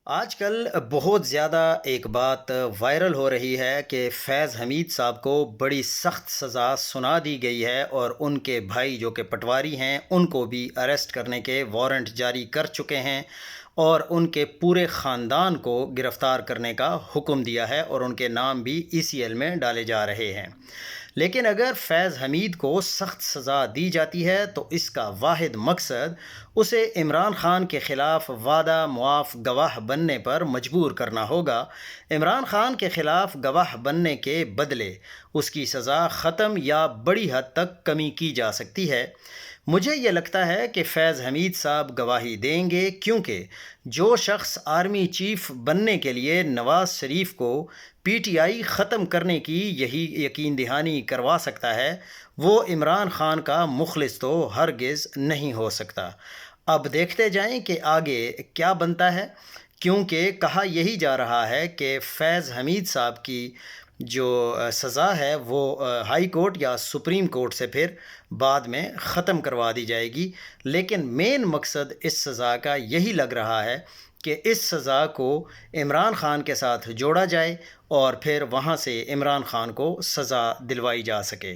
آج کل بہت زیادہ ایک بات وائرل ہو رہی ہے کہ فیض حمید صاحب کو بڑی سخت سزا سنا دی گئی ہے اور ان کے بھائی جو کہ پٹواری ہیں ان کو بھی اریسٹ کرنے کے وارنٹ جاری کر چکے ہیں اور ان کے پورے خاندان کو گرفتار کرنے کا حکم دیا ہے اور ان کے نام بھی ECL میں ڈالے جا رہے ہیں۔ لیکن اگر فیض حمید کو سخت سزا دی جاتی ہے تو اس کا واحد مقصد اسے عمران خان کے خلاف وعدہ معاف گواہ بننے پر مجبور کرنا ہوگا۔ عمران خان کے خلاف گواہ بننے کے بدلے اس کی سزا ختم یا بڑی حد تک کمی کی جا سکتی ہے۔ مجھے یہ لگتا ہے کہ فیض حمید صاحب گواہی دیں گے، کیونکہ جو شخص آرمی چیف بننے کے لیے نواز شریف کو PTI ختم کرنے کی یہی یقین دہانی کروا سکتا ہے، وہ عمران خان کا مخلص تو ہرگز نہیں ہو سکتا۔ اب دیکھتے جائیں کہ آگے کیا بنتا ہے، کیونکہ کہا یہی جا رہا ہے کہ فیض حمید صاحب کی جو سزا ہے وہ ہائی کورٹ یا سپریم کورٹ سے پھر بعد میں ختم کروا دی جائے گی، لیکن مین مقصد اس سزا کا یہی لگ رہا ہے کہ اس سزا کو عمران خان کے ساتھ جوڑا جائے اور پھر وہاں سے عمران خان کو سزا دلوائی جا سکے۔